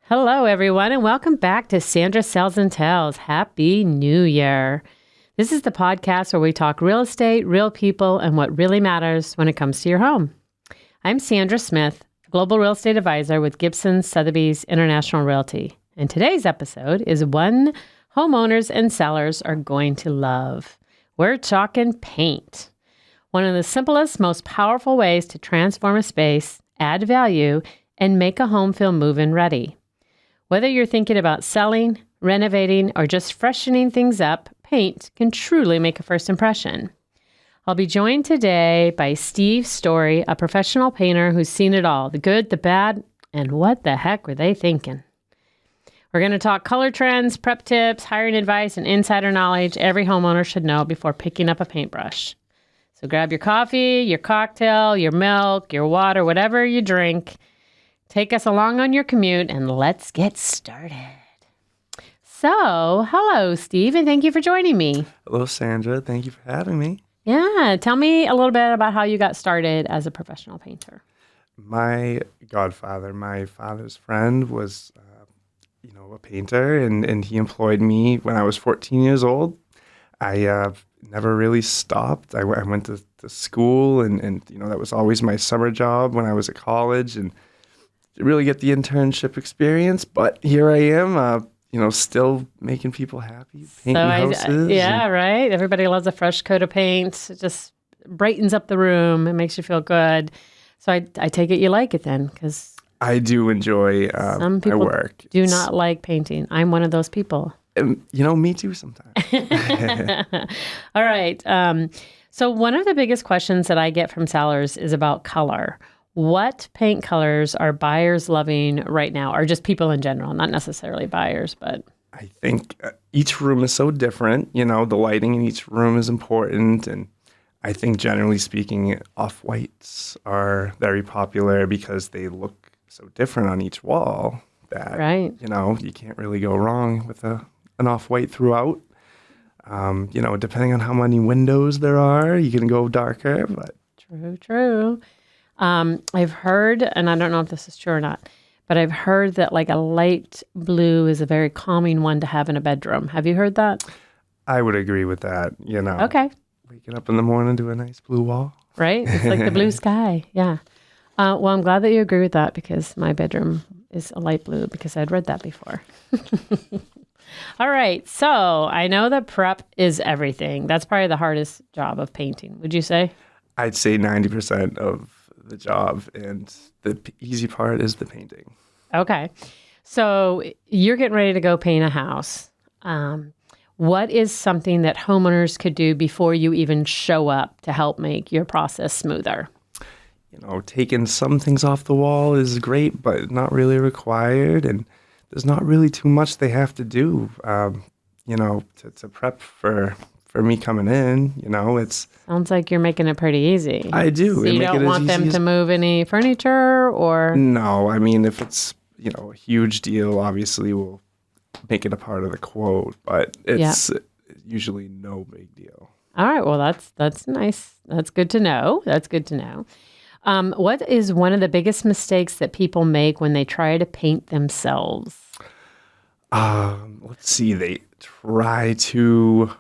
Hello, everyone, and welcome back to Sandra Sells Tells. Happy New Year. This is the podcast where we talk real estate, real people, and what really matters when it comes to your home. I'm Sandra Smith, Global Real Estate Advisor with Gibson Sotheby's International Realty. And today's episode is one homeowners and sellers are going to love. We're talking paint. One of the simplest, most powerful ways to transform a space, add value, and make a home feel move-in ready. Whether you're thinking about selling, renovating, or just freshening things up, paint can truly make a first impression. I'll be joined today by Stephen Storey, a professional painter who's seen it all, the good, the bad, and what the heck were they thinking? We're going to talk color trends, prep tips, hiring advice, and insider knowledge every homeowner should know before picking up a paintbrush. So grab your coffee, your cocktail, your milk, your water, whatever you drink. Take us along on your commute and let's get started. So, hello, Steve, and thank you for joining me. Hello, Sandra. Thank you for having me. Yeah, tell me a little bit about how you got started as a professional painter. My godfather, my father's friend, was, a painter, and he employed me when I was 14 years old. I never really stopped. I went to school, and that was always my summer job when I was at college, and really get the internship experience, but here I am, still making people happy, painting houses. Right? Everybody loves a fresh coat of paint. It just brightens up the room. It makes you feel good. So I take it you like it then, because I do enjoy some people my work. Do not like painting. I'm one of those people. Me too sometimes. All right. So one of the biggest questions that I get from sellers is about color. What paint colors are buyers loving right now, or just people in general, not necessarily buyers, but... I think each room is so different. The lighting in each room is important. And I think generally speaking, off-whites are very popular because they look so different on each wall that, right. You can't really go wrong with an off-white throughout. Depending on how many windows there are, you can go darker, but... True. I've heard, and I don't know if this is true or not, but I've heard that like a light blue is a very calming one to have in a bedroom. Have you heard that? I would agree with that, Okay. Waking up in the morning to a nice blue wall. Right? It's like the blue sky. Yeah. Well, I'm glad that you agree with that because my bedroom is a light blue because I'd read that before. All right. So I know that prep is everything. That's probably the hardest job of painting. Would you say? I'd say 90% of the job, and the easy part is the painting. Okay. So you're getting ready to go paint a house. What is something that homeowners could do before you even show up to help make your process smoother? Taking some things off the wall is great, but not really required. And there's not really too much they have to do, to prep for me coming in. It's... Sounds like you're making it pretty easy. I do. So you don't want them to move any furniture or... No, I mean, if it's, a huge deal, obviously we'll make it a part of the quote, but it's usually no big deal. All right. Well, that's nice. That's good to know. What is one of the biggest mistakes that people make when they try to paint themselves? Let's see. They try to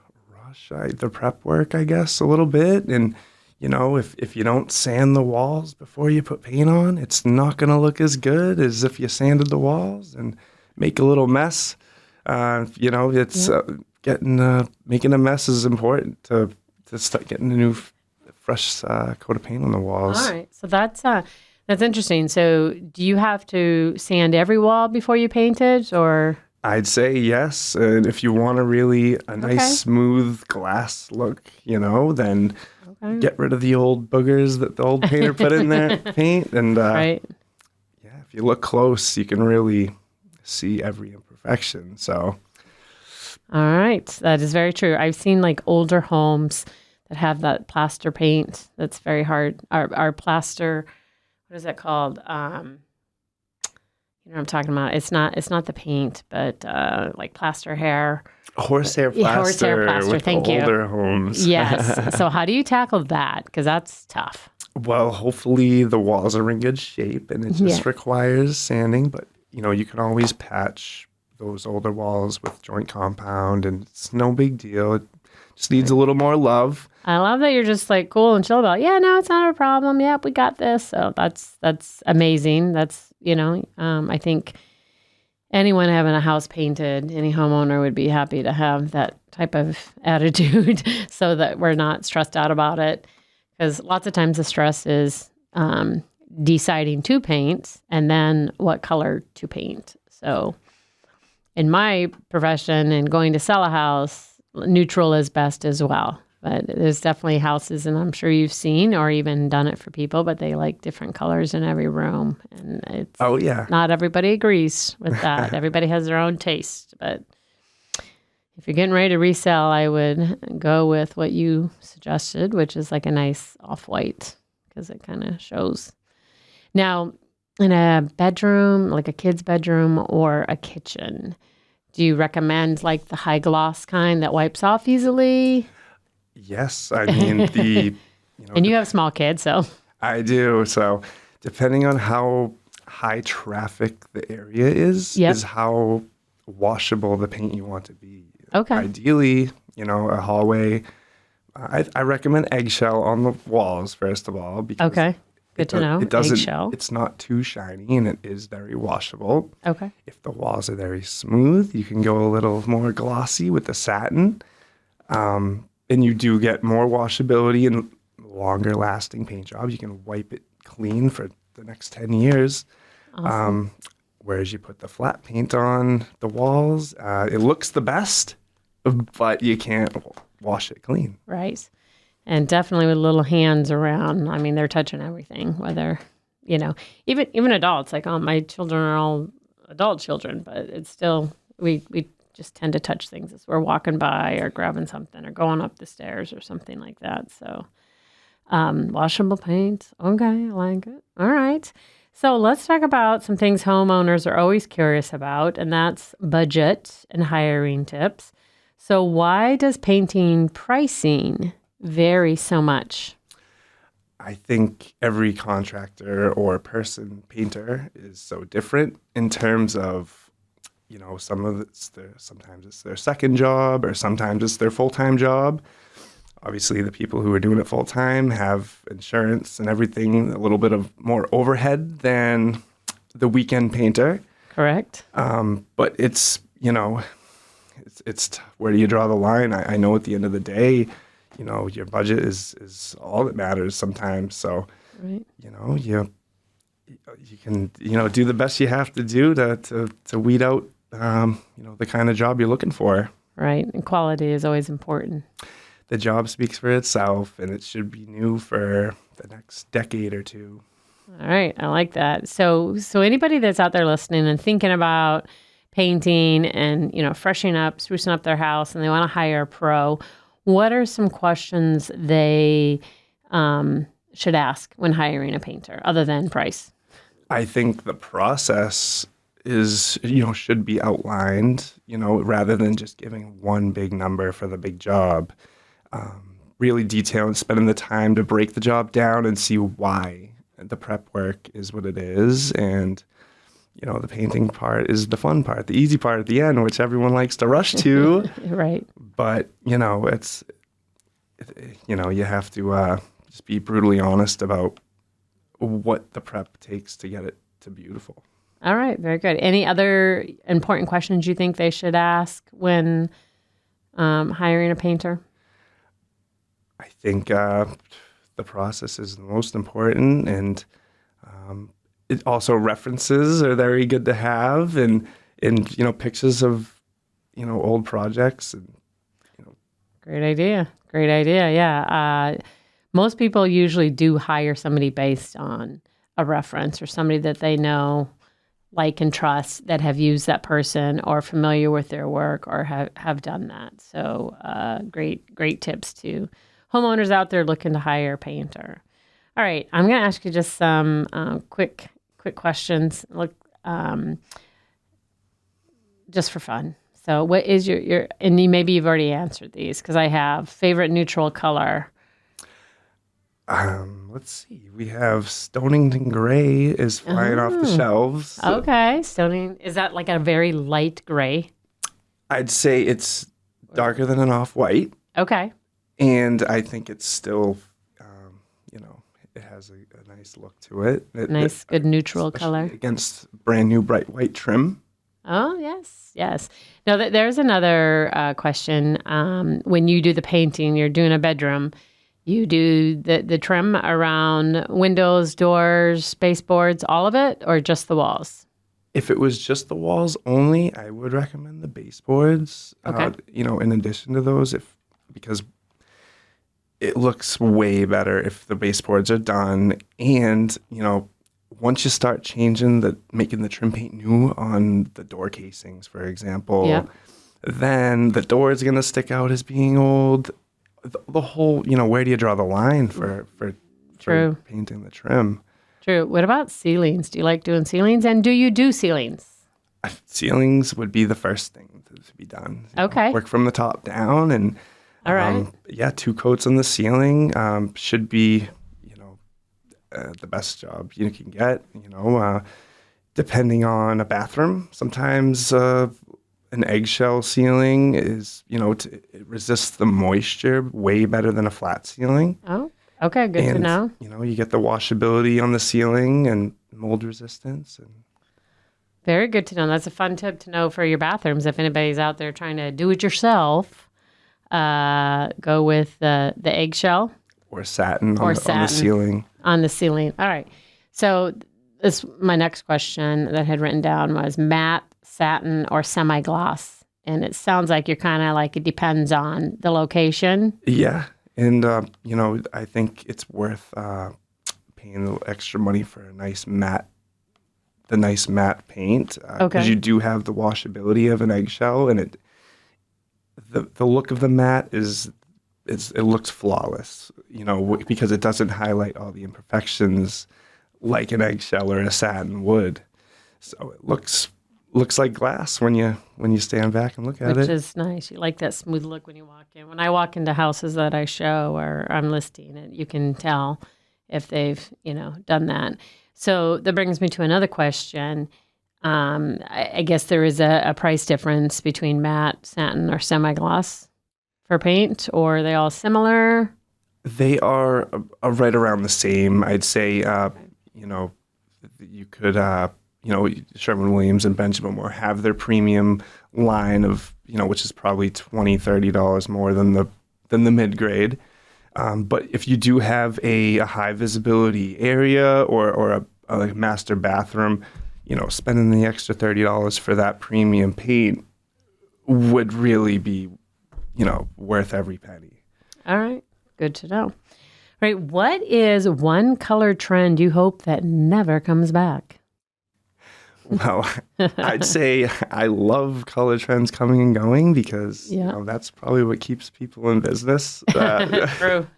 rush the prep work, I guess, a little bit. And, if you don't sand the walls before you put paint on, it's not going to look as good as if you sanded the walls and make a little mess. Making a mess is important to start getting a new fresh coat of paint on the walls. All right. So that's interesting. So do you have to sand every wall before you paint it, or? I'd say yes. And if you want a nice smooth glass look, then get rid of the old boogers that the old painter put in there, paint. And right. If you look close, you can really see every imperfection. So. All right. That is very true. I've seen like older homes that have that plaster paint that's very hard. Our plaster, what is that called? You know what I'm talking about? It's not the paint, but like plaster hair. Horsehair plaster. Horsehair plaster. With Thank you. Older homes. Yes. So how do you tackle that? Because that's tough. Well, hopefully the walls are in good shape and it just requires sanding. But you can always patch those older walls with joint compound, and it's no big deal. It just needs a little more love. I love that you're just like cool and chill about, yeah, no, it's not a problem. Yep, we got this. So that's amazing. That's, I think anyone having a house painted, any homeowner would be happy to have that type of attitude so that we're not stressed out about it. Because lots of times the stress is deciding to paint and then what color to paint. So in my profession and going to sell a house, neutral is best as well. But there's definitely houses, and I'm sure you've seen or even done it for people, but they like different colors in every room. And it's not everybody agrees with that. Everybody has their own taste. But if you're getting ready to resell, I would go with what you suggested, which is like a nice off-white, because it kind of shows. Now, in a bedroom, like a kid's bedroom or a kitchen, do you recommend like the high gloss kind that wipes off easily? Yes, I mean and you have small kids, so. I do. So depending on how high traffic the area is how washable the paint you want to be. Okay. Ideally, a hallway. I recommend eggshell on the walls first of all, because good to know. It doesn't. Eggshell. It's not too shiny, and it is very washable. Okay. If the walls are very smooth, you can go a little more glossy with the satin. And you do get more washability and longer lasting paint jobs. You can wipe it clean for the next 10 years. Awesome. Whereas you put the flat paint on the walls, it looks the best, but you can't wash it clean. Right. And definitely with little hands around. I mean, they're touching everything, whether, even adults, like, my children are all adult children, but it's still, we just tend to touch things as we're walking by or grabbing something or going up the stairs or something like that. So washable paint. Okay, I like it. All right. So let's talk about some things homeowners are always curious about, and that's budget and hiring tips. So why does painting pricing vary so much? I think every contractor or painter is so different in terms of, sometimes it's their second job, or sometimes it's their full-time job. Obviously, the people who are doing it full-time have insurance and everything, a little bit of more overhead than the weekend painter. Correct. But it's where do you draw the line? I know at the end of the day, your budget is all that matters sometimes. So, right. You can, do the best you have to do to weed out, the kind of job you're looking for. Right. And quality is always important. The job speaks for itself, and it should be new for the next decade or two. All right. I like that. So anybody that's out there listening and thinking about painting and, freshening up, sprucing up their house, and they want to hire a pro, what are some questions they should ask when hiring a painter other than price? I think the process is, should be outlined, rather than just giving one big number for the big job. Really detailing, spending the time to break the job down and see why the prep work is what it is. And, the painting part is the fun part, the easy part at the end, which everyone likes to rush to. Right. But, you have to just be brutally honest about what the prep takes to get it to beautiful. All right. Very good. Any other important questions you think they should ask when hiring a painter? I think the process is the most important, and it also references are very good to have, and pictures of old projects and Great idea. Yeah. Most people usually do hire somebody based on a reference or somebody that they know, like, and trust, that have used that person or familiar with their work or have done that. So great tips to homeowners out there looking to hire a painter. All right, I'm going to ask you just some quick questions. Look, just for fun. So what is your and maybe you've already answered these, because I have favorite neutral color. Let's see. We have Stonington Gray is flying off the Oh, shelves. okay. Stoning, is that like a very light gray? I'd say it's darker than an off-white, Okay. and I think it's still, it has a nice look to it. Nice, good neutral color. Against brand new bright white trim. Oh, yes, yes. Now, there's another question. When you do the painting, you're doing a bedroom, you do the trim around windows, doors, baseboards, all of it, or just the walls? If it was just the walls only, I would recommend the baseboards. Okay. In addition to those, because it looks way better if the baseboards are done. And, once you start making the trim paint new on the door casings, for example, Yeah. then the door is going to stick out as being old. The whole, where do you draw the line for True. painting the trim? True. What about ceilings? Do you like doing ceilings? And do you do ceilings? Ceilings would be the first thing to be done. Okay. Work from the top down, and All right. 2 coats on the ceiling should be, the best job you can get. Depending on a bathroom, sometimes an eggshell ceiling is, it resists the moisture way better than a flat ceiling. Oh, okay. Good to know. You get the washability on the ceiling and mold resistance. And Very good to know. That's a fun tip to know for your bathrooms. If anybody's out there trying to do it yourself, go with the eggshell or satin, Or on the ceiling. on the ceiling. All right. So my next question that I had written down was matte, satin, or semi-gloss. And it sounds like you're kind of like it depends on the location. Yeah. And, I think it's worth paying a little extra money for the nice matte paint. Okay. Because you do have the washability of an eggshell, and the look of the matte it looks flawless, because it doesn't highlight all the imperfections like an eggshell or a satin would. So it looks like glass when you stand back and look at it. Which is nice. You like that smooth look when you walk in. When I walk into houses that I show or I'm listing it, you can tell if they've, done that. So that brings me to another question. I guess there is a price difference between matte, satin, or semi-gloss for paint, or are they all similar? They are right around the same. I'd say, you could, Sherwin-Williams and Benjamin Moore have their premium line of, which is probably $20, $30 more than the mid-grade. But if you do have a high visibility area or a master bathroom, spending the extra $30 for that premium paint would really be, worth every penny. All right. Good to know. Right. What is one color trend you hope that never comes back? Well, I'd say I love color trends coming and going because that's probably what keeps people in business.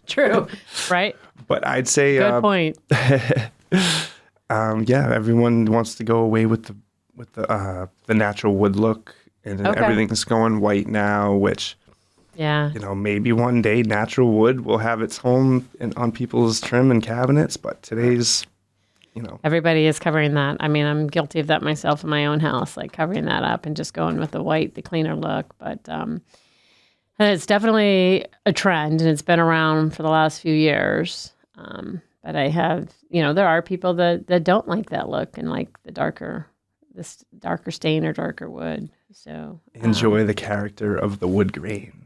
True. Right. But I'd say good point. Everyone wants to go away with the natural wood look, and everything's going white now, which maybe one day natural wood will have its home on people's trim and cabinets, but today's everybody is covering that. I mean, I'm guilty of that myself in my own house, like covering that up and just going with the white, the cleaner look. But it's definitely a trend, and it's been around for the last few years. But I have, there are people that don't like that look and like this darker stain or darker wood. So enjoy the character of the wood grain.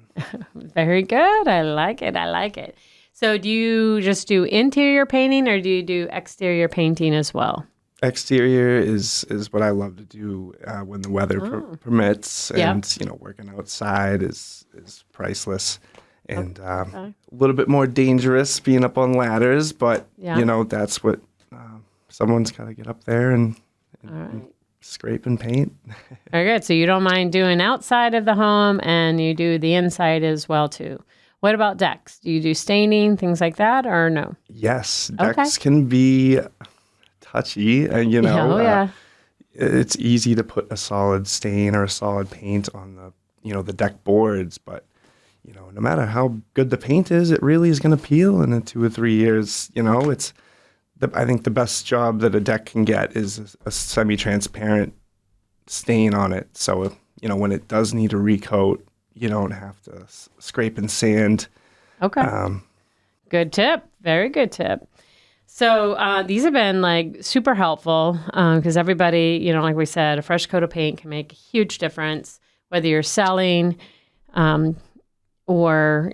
Very good. I like it. So do you just do interior painting or do you do exterior painting as well? Exterior is what I love to do when the weather permits, and working outside is priceless, and a little bit more dangerous being up on ladders, but that's what someone's got to get up there and scrape and paint. Very good. So you don't mind doing outside of the home, and you do the inside as well too. What about decks? Do you do staining, things like that, or no? Yes, decks can be touchy, and it's easy to put a solid stain or a solid paint on the the deck boards, but no matter how good the paint is, it really is going to peel in 2 or 3 years. I think the best job that a deck can get is a semi-transparent stain on it. So, when it does need a recoat, you don't have to scrape and sand. Okay. Good tip. Very good tip. So these have been like super helpful because everybody, like we said, a fresh coat of paint can make a huge difference, whether you're selling or,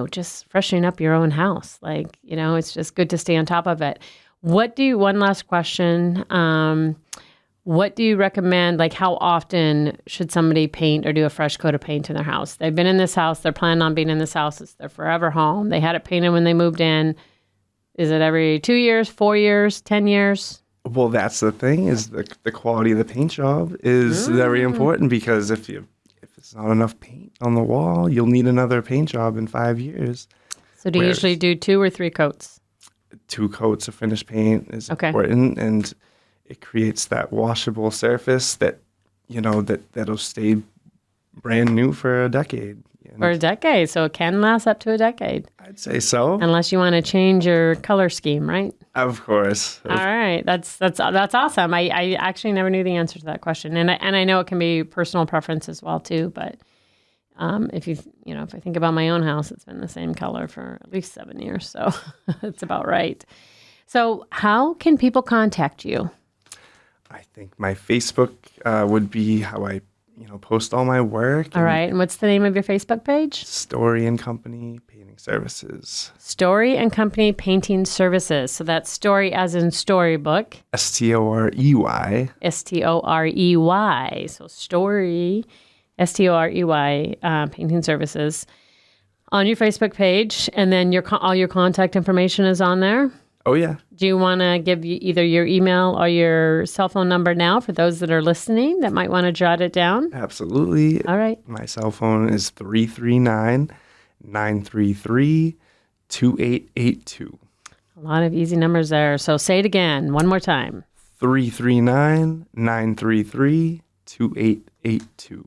just freshening up your own house. It's just good to stay on top of it. One last question. What do you recommend? Like, how often should somebody paint or do a fresh coat of paint in their house? They've been in this house. They're planning on being in this house. It's their forever home. They had it painted when they moved in. Is it every 2 years, 4 years, 10 years? Well, that's the thing is the quality of the paint job is very important because if it's not enough paint on the wall, you'll need another paint job in 5 years. So do you usually do 2 or 3 coats? 2 coats of finished paint is important, and it creates that washable surface that, that'll stay brand new for a decade. For a decade. So it can last up to a decade. I'd say so. Unless you want to change your color scheme, right? Of course. All right. That's awesome. I actually never knew the answer to that question. And I know it can be personal preference as well too, but if I think about my own house, it's been the same color for at least 7 years. So it's about right. So how can people contact you? I think my Facebook would be how I, post all my work. All right. And what's the name of your Facebook page? Storey and Company Painting Services. Storey and Company Painting Services. So that's Storey as in storybook. Storey. Storey. So Storey, Storey, Painting Services on your Facebook page. And then all your contact information is on there. Oh, yeah. Do you want to give either your email or your cell phone number now for those that are listening that might want to jot it down? Absolutely. All right. My cell phone is 339-933-2882. A lot of easy numbers there. So say it again one more time. 339-933-2882.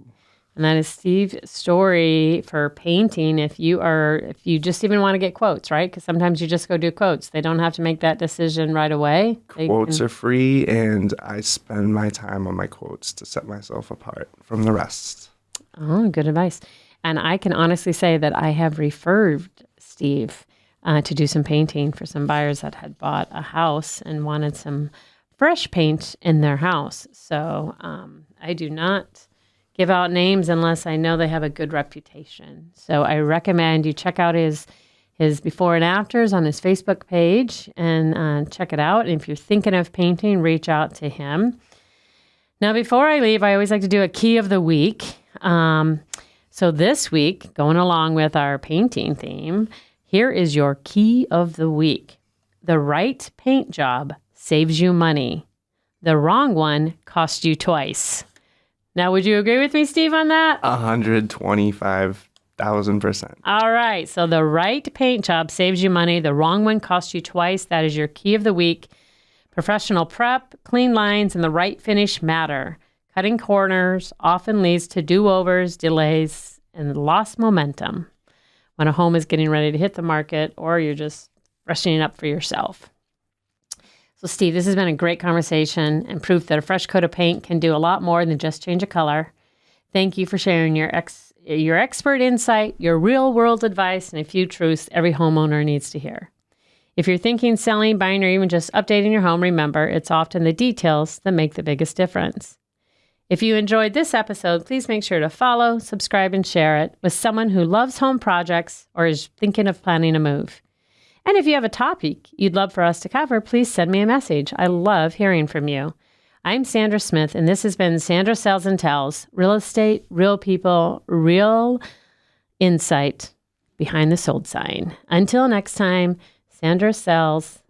And that is Steve Storey for painting. If you just even want to get quotes, right? Because sometimes you just go do quotes. They don't have to make that decision right away. Quotes are free, and I spend my time on my quotes to set myself apart from the rest. Oh, good advice. And I can honestly say that I have referred Steve to do some painting for some buyers that had bought a house and wanted some fresh paint in their house. So I do not give out names unless I know they have a good reputation. So I recommend you check out his before and afters on his Facebook page and check it out. And if you're thinking of painting, reach out to him. Now, before I leave, I always like to do a key of the week. So this week, going along with our painting theme, here is your key of the week. The right paint job saves you money. The wrong one costs you twice. Now, would you agree with me, Steve, on that? 125,000%. All right. So the right paint job saves you money. The wrong one costs you twice. That is your key of the week. Professional prep, clean lines, and the right finish matter. Cutting corners often leads to do-overs, delays, and lost momentum when a home is getting ready to hit the market or you're just freshening up for yourself. So, Steve, this has been a great conversation and proof that a fresh coat of paint can do a lot more than just change a color. Thank you for sharing your expert insight, your real-world advice, and a few truths every homeowner needs to hear. If you're thinking, selling, buying, or even just updating your home, remember, it's often the details that make the biggest difference. If you enjoyed this episode, please make sure to follow, subscribe, and share it with someone who loves home projects or is thinking of planning a move. And if you have a topic you'd love for us to cover, please send me a message. I love hearing from you. I'm Sandra Smith, and this has been Sandra Sells and Tells, real estate, real people, real insight behind the sold sign. Until next time, Sandra Sells,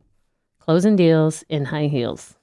closing deals in high heels.